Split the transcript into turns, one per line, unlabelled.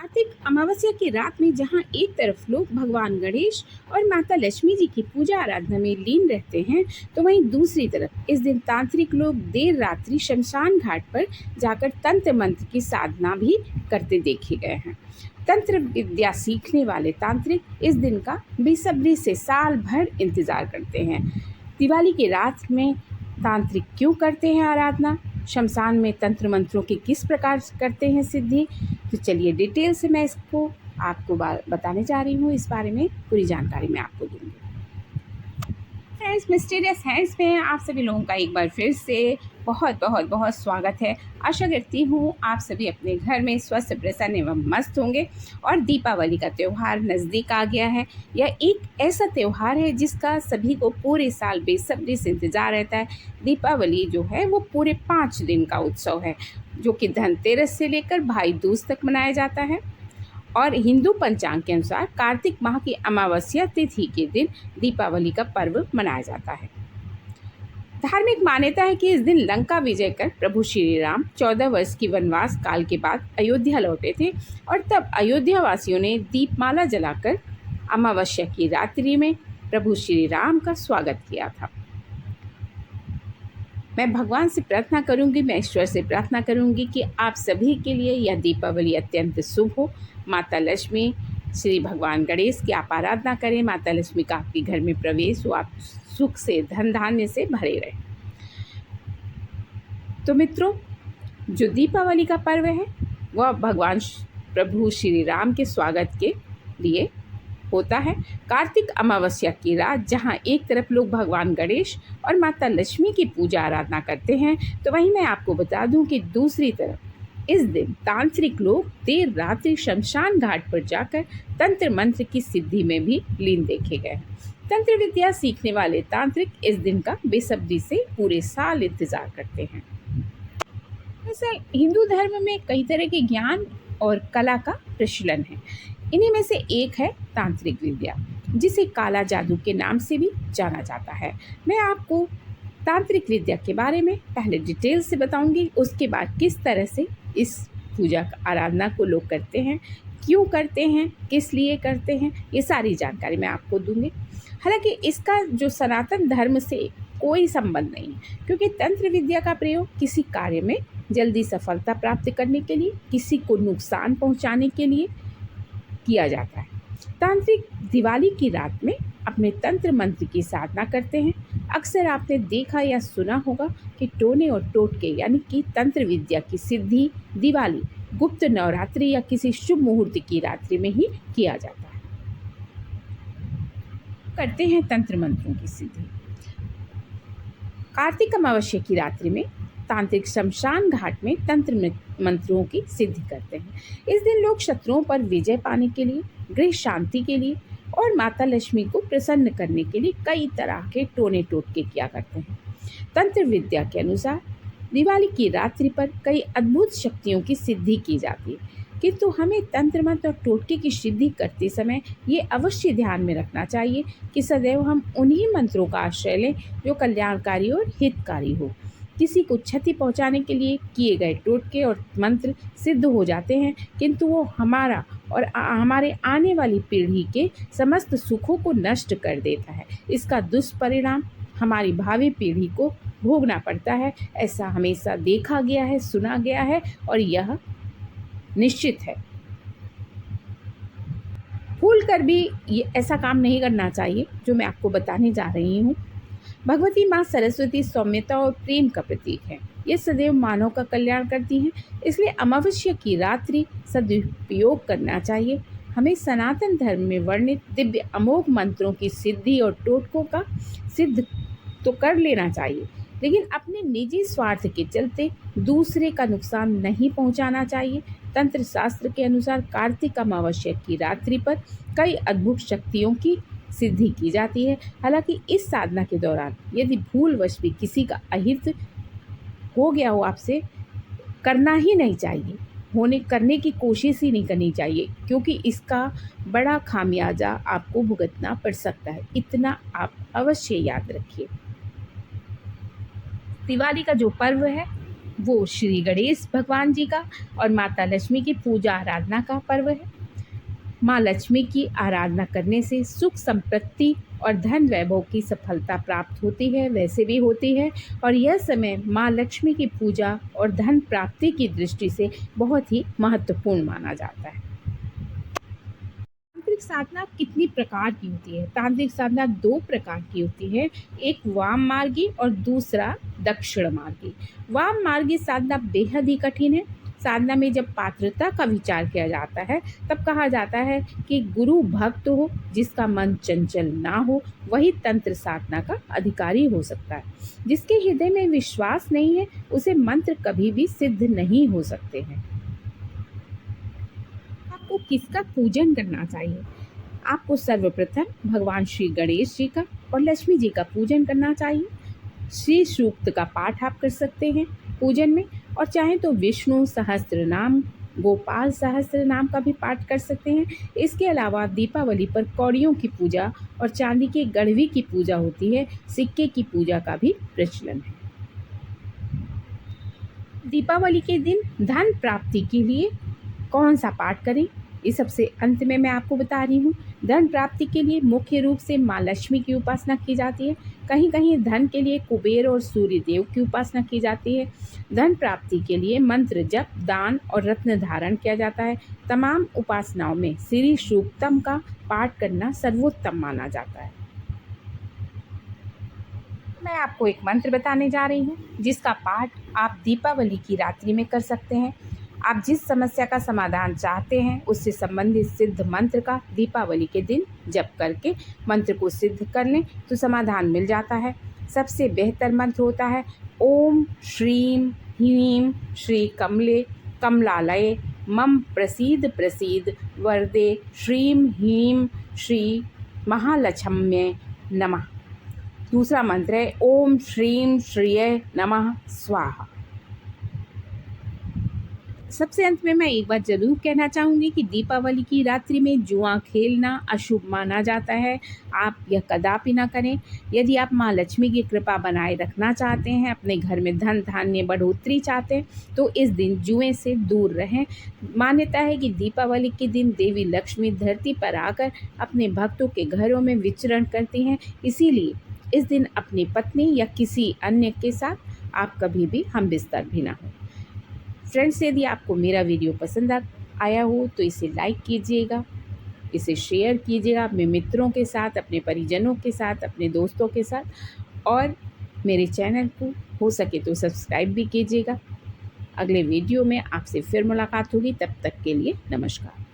कार्तिक अमावस्या की रात में जहाँ एक तरफ लोग भगवान गणेश और माता लक्ष्मी जी की पूजा आराधना में लीन रहते हैं, तो वहीं दूसरी तरफ इस दिन तांत्रिक लोग देर रात्रि शमशान घाट पर जाकर तंत्र मंत्र की साधना भी करते देखे गए हैं। तंत्र विद्या सीखने वाले तांत्रिक इस दिन का बेसब्री से साल भर इंतजार करते हैं। दिवाली की रात में तांत्रिक क्यों करते हैं आराधना, शमशान में तंत्र मंत्रों की किस प्रकार करते हैं सिद्धि, तो चलिए डिटेल से मैं इसको आपको बताने जा रही हूँ। इस बारे में पूरी जानकारी मैं आपको दूंगी। फ्रेंड्स, मिस्टीरियस हैंड्स में आप सभी लोगों का एक बार फिर से बहुत बहुत बहुत स्वागत है। आशा करती हूँ आप सभी अपने घर में स्वस्थ, प्रसन्न एवं मस्त होंगे। और दीपावली का त्यौहार नज़दीक आ गया है। यह एक ऐसा त्यौहार है जिसका सभी को पूरे साल बेसब्री से इंतज़ार रहता है। दीपावली जो है वो पूरे 5 दिन का उत्सव है, जो कि धनतेरस से लेकर भाई दूज तक मनाया जाता है। और हिंदू पंचांग के अनुसार कार्तिक माह की अमावस्या तिथि के दिन दीपावली का पर्व मनाया जाता है। धार्मिक मान्यता है कि इस दिन लंका विजय कर प्रभु श्री राम 14 वर्ष की वनवास काल के बाद अयोध्या लौटे थे और तब अयोध्या वासियों ने दीपमाला जलाकर अमावस्या की रात्रि में प्रभु श्री राम का स्वागत किया था। मैं भगवान से प्रार्थना करूंगी, मैं ईश्वर से प्रार्थना करूंगी कि आप सभी के लिए यह दीपावली अत्यंत शुभ हो। माता लक्ष्मी, श्री भगवान गणेश की आप आराधना करें। माता लक्ष्मी का आपके घर में प्रवेश हो, आप सुख से, धन धान्य से भरे रहें। तो मित्रों, जो दीपावली का पर्व है वह भगवान प्रभु श्री राम के स्वागत के लिए होता है। कार्तिक अमावस्या की रात जहां एक तरफ लोग भगवान गणेश और माता लक्ष्मी की पूजा आराधना करते हैं, तो वहीं मैं आपको बता दूं कि दूसरी तरफ इस दिन तांत्रिक लोग देर रात्रि शमशान घाट पर जाकर तंत्र मंत्र की सिद्धि में भी लीन देखे गए हैं। तंत्र विद्या सीखने वाले तांत्रिक इस दिन का बेसब्री से पूरे साल इंतजार करते हैं। दरअसल हिंदू धर्म में कई तरह के ज्ञान और कला का प्रचलन है। इन्हीं में से एक है तांत्रिक विद्या, जिसे काला जादू के नाम से भी जाना जाता है। मैं आपको तांत्रिक विद्या के बारे में पहले डिटेल से बताऊंगी, उसके बाद किस तरह से इस पूजा आराधना को लोग करते हैं, क्यों करते हैं, किस लिए करते हैं, ये सारी जानकारी मैं आपको दूंगी। हालांकि इसका जो सनातन धर्म से कोई संबंध नहीं है, क्योंकि तंत्र विद्या का प्रयोग किसी कार्य में जल्दी सफलता प्राप्त करने के लिए, किसी को नुकसान पहुंचाने के लिए किया जाता है। तांत्रिक दिवाली की रात में अपने तंत्र मंत्र की साधना करते हैं। अक्सर आपने देखा या सुना होगा कि टोने और टोटके यानी कि तंत्र विद्या की सिद्धि दिवाली, गुप्त नवरात्रि या किसी शुभ मुहूर्त की रात्रि में ही किया जाता है। करते हैं तंत्र मंत्रों की सिद्धि। कार्तिक अमावस्या की रात्रि में तांत्रिक शमशान घाट में तंत्र मंत्रों की सिद्धि करते हैं। इस दिन लोग शत्रुओं पर विजय पाने के लिए, गृह शांति के लिए और माता लक्ष्मी को प्रसन्न करने के लिए कई तरह के टोने टोटके किया करते हैं। तंत्र विद्या के अनुसार दिवाली की रात्रि पर कई अद्भुत शक्तियों की सिद्धि की जाती है, किंतु हमें तंत्र मंत्र और टोटके की सिद्धि करते समय ये अवश्य ध्यान में रखना चाहिए कि सदैव हम उन्हीं मंत्रों का आश्रय लें जो कल्याणकारी और हितकारी हो। किसी को क्षति पहुंचाने के लिए किए गए टोटके और मंत्र सिद्ध हो जाते हैं, किंतु वो हमारा और हमारे आने वाली पीढ़ी के समस्त सुखों को नष्ट कर देता है। इसका दुष्परिणाम हमारी भावी पीढ़ी को भोगना पड़ता है। ऐसा हमेशा देखा गया है, सुना गया है और यह निश्चित है। भूल कर भी ये ऐसा काम नहीं करना चाहिए जो मैं आपको बताने जा रही हूँ। भगवती माँ सरस्वती सौम्यता और प्रेम का प्रतीक है। ये सदैव मानव का कल्याण करती हैं, इसलिए अमावस्या की रात्रि सदुपयोग करना चाहिए। हमें सनातन धर्म में वर्णित दिव्य अमोघ मंत्रों की सिद्धि और टोटकों का सिद्ध तो कर लेना चाहिए, लेकिन अपने निजी स्वार्थ के चलते दूसरे का नुकसान नहीं पहुंचाना चाहिए। तंत्र शास्त्र के अनुसार कार्तिक अमावस्या की रात्रि पर कई अद्भुत शक्तियों की सिद्धि की जाती है। हालांकि इस साधना के दौरान यदि भूलवश भी किसी का अहित हो गया हो, आपसे करना ही नहीं चाहिए, करने की कोशिश ही नहीं करनी चाहिए, क्योंकि इसका बड़ा खामियाजा आपको भुगतना पड़ सकता है। इतना आप अवश्य याद रखिए। दिवाली का जो पर्व है वो श्री गणेश भगवान जी का और माता लक्ष्मी की पूजा आराधना का पर्व है। माँ लक्ष्मी की आराधना करने से सुख संपत्ति और धन वैभव की सफलता प्राप्त होती है, वैसे भी होती है। और यह समय माँ लक्ष्मी की पूजा और धन प्राप्ति की दृष्टि से बहुत ही महत्वपूर्ण माना जाता है। तांत्रिक साधना कितनी प्रकार की होती है? तांत्रिक साधना 2 प्रकार की होती है, एक वाम मार्गी और दूसरा दक्षिण मार्गी। वाम मार्गी साधना बेहद ही कठिन है। साधना में जब पात्रता का विचार किया जाता है तब कहा जाता है कि गुरु भक्त हो, जिसका मन चंचल ना हो, वही तंत्र साधना का अधिकारी हो सकता है। जिसके हृदय में विश्वास नहीं है उसे मंत्र कभी भी सिद्ध नहीं हो सकते हैं। आपको किसका पूजन करना चाहिए? आपको सर्वप्रथम भगवान श्री गणेश जी का और लक्ष्मी जी का पूजन करना चाहिए। श्री सूक्त का पाठ आप कर सकते हैं पूजन में, और चाहें तो विष्णु सहस्त्र नाम, गोपाल सहस्त्र नाम का भी पाठ कर सकते हैं। इसके अलावा दीपावली पर कौड़ियों की पूजा और चांदी के गड़वी की पूजा होती है। सिक्के की पूजा का भी प्रचलन है। दीपावली के दिन धन प्राप्ति के लिए कौन सा पाठ करें, ये सबसे अंत में मैं आपको बता रही हूँ। धन प्राप्ति के लिए मुख्य रूप से माँ लक्ष्मी की उपासना की जाती है। कहीं कहीं धन के लिए कुबेर और सूर्य देव की उपासना की जाती है। धन प्राप्ति के लिए मंत्र जप, दान और रत्न धारण किया जाता है। तमाम उपासनाओं में श्री सूक्तम का पाठ करना सर्वोत्तम माना जाता है। मैं आपको एक मंत्र बताने जा रही हूँ जिसका पाठ आप दीपावली की रात्रि में कर सकते हैं। आप जिस समस्या का समाधान चाहते हैं उससे संबंधित सिद्ध मंत्र का दीपावली के दिन जप करके मंत्र को सिद्ध कर लें तो समाधान मिल जाता है। सबसे बेहतर मंत्र होता है ओम श्रीम ह्रीं श्री कमले कमलालये मम प्रसीद प्रसीद वरदे श्रीं ह्रीं श्री महालक्ष्म्ये नमः। दूसरा मंत्र है ओम श्रीं श्रिये नमः स्वाहा। सबसे अंत में मैं एक बात जरूर कहना चाहूँगी कि दीपावली की रात्रि में जुआ खेलना अशुभ माना जाता है। आप यह कदापि ना करें। यदि आप माँ लक्ष्मी की कृपा बनाए रखना चाहते हैं, अपने घर में धन धान्य बढ़ोतरी चाहते हैं, तो इस दिन जुए से दूर रहें। मान्यता है कि दीपावली के दिन देवी लक्ष्मी धरती पर आकर अपने भक्तों के घरों में विचरण करती हैं। इसीलिए इस दिन अपनी पत्नी या किसी अन्य के साथ आप कभी भी हमबिस्तर भी ना हो। फ्रेंड्स, यदि आपको मेरा वीडियो पसंद आया हो तो इसे लाइक कीजिएगा, इसे शेयर कीजिएगा अपने मित्रों के साथ, अपने परिजनों के साथ, अपने दोस्तों के साथ, और मेरे चैनल को हो सके तो सब्सक्राइब भी कीजिएगा। अगले वीडियो में आपसे फिर मुलाकात होगी। तब तक के लिए नमस्कार।